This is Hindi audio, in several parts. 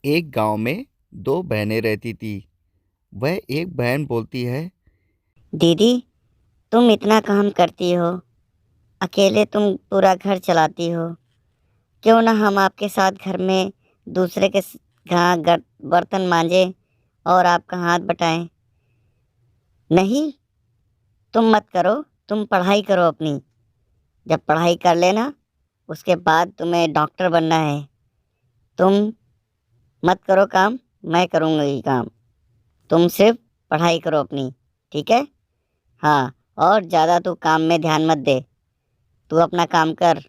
एक गांव में दो बहनें रहती थी। वह एक बहन बोलती है। दीदी, तुम इतना काम करती हो, अकेले तुम पूरा घर चलाती हो। क्यों ना हम आपके साथ घर में दूसरे के बर्तन मांजे और आपका हाथ बटाएं। नहीं, तुम मत करो। तुम पढ़ाई करो अपनी। जब पढ़ाई कर लेना, उसके बाद तुम्हें डॉक्टर बनना है। तुम मत करो काम, मैं करूँगा ये काम। तुम सिर्फ पढ़ाई करो अपनी, ठीक है? हाँ, और ज़्यादा तू काम में ध्यान मत दे। तू अपना काम कर।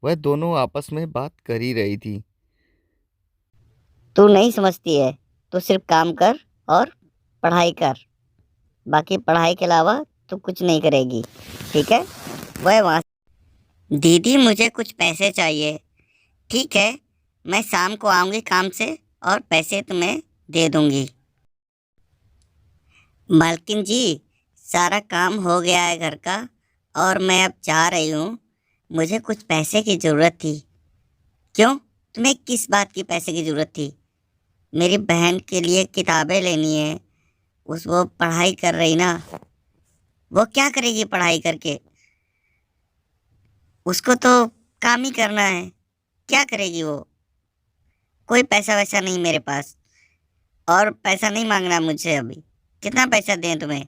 वह दोनों आपस में बात कर ही रही थी। तू नहीं समझती है। तू सिर्फ काम कर और पढ़ाई कर। बाकी पढ़ाई के अलावा तू कुछ नहीं करेगी, ठीक है? वह वहाँ। दीदी, मुझे कुछ पैसे चाहिए। ठीक है, मैं शाम को आऊँगी काम से और पैसे तुम्हें दे दूँगी। मालकिन जी, सारा काम हो गया है घर का और मैं अब जा रही हूँ। मुझे कुछ पैसे की ज़रूरत थी। क्यों? तुम्हें किस बात की पैसे की ज़रूरत थी? मेरी बहन के लिए किताबें लेनी है। वो पढ़ाई कर रही ना। वो क्या करेगी पढ़ाई करके? उसको तो काम ही करना है। क्या करेगी वो? कोई पैसा वैसा नहीं मेरे पास। और पैसा नहीं मांगना मुझसे अभी। कितना पैसा दें तुम्हें?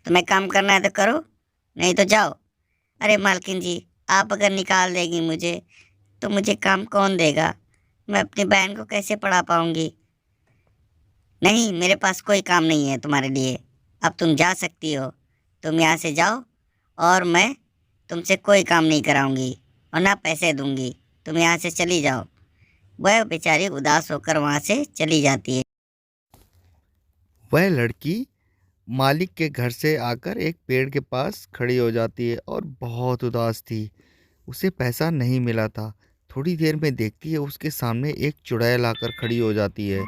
तुम्हें काम करना है तो करो, नहीं तो जाओ। अरे मालकिन जी, आप अगर निकाल देगी मुझे तो मुझे काम कौन देगा? मैं अपनी बहन को कैसे पढ़ा पाऊंगी? नहीं, मेरे पास कोई काम नहीं है तुम्हारे लिए। अब तुम जा सकती हो। तुम यहाँ से जाओ और मैं तुमसे कोई काम नहीं कराऊंगी और ना पैसे दूंगी। तुम यहाँ से चली जाओ। वह बेचारी उदास होकर वहाँ से चली जाती है। वह लड़की मालिक के घर से आकर एक पेड़ के पास खड़ी हो जाती है और बहुत उदास थी। उसे पैसा नहीं मिला था। थोड़ी देर में देखती है उसके सामने एक चुड़ैल आकर खड़ी हो जाती है।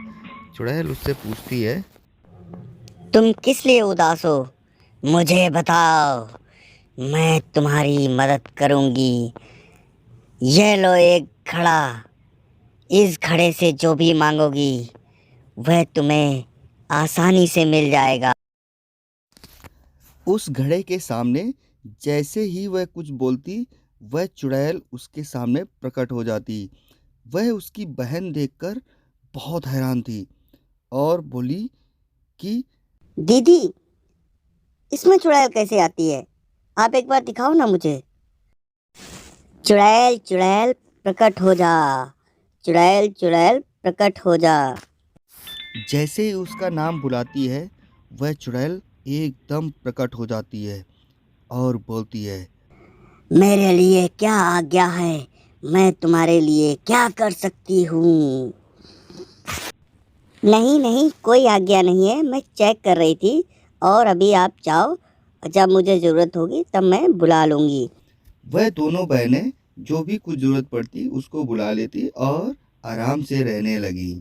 चुड़ैल उससे पूछती है। तुम किस लिए उदास हो? मुझे बताओ, मैं तुम्हारी मदद करूंगी। ये लो एक घड़ा। इस घड़े से जो भी मांगोगी वह तुम्हें आसानी से मिल जाएगा। उस घड़े के सामने जैसे ही वह कुछ बोलती, वह चुड़ैल उसके सामने प्रकट हो जाती। वह उसकी बहन देखकर बहुत हैरान थी और बोली कि दीदी, इसमें चुड़ैल कैसे आती है? आप एक बार दिखाओ ना मुझे। चुड़ैल चुड़ैल प्रकट हो जा। चुड़ैल चुड़ैल प्रकट हो जा। जैसे ही उसका नाम बुलाती है, वह चुड़ैल एकदम प्रकट हो जाती है और बोलती है। मेरे लिए क्या आज्ञा है? मैं तुम्हारे लिए क्या कर सकती हूँ? नहीं नहीं, कोई आज्ञा नहीं है। मैं चेक कर रही थी। और अभी आप जाओ। जब मुझे ज़रूरत होगी तब मैं बुला लूँगी। वह दोनों बहनें जो भी कुछ जरूरत पड़ती उसको बुला लेती और आराम से रहने लगी।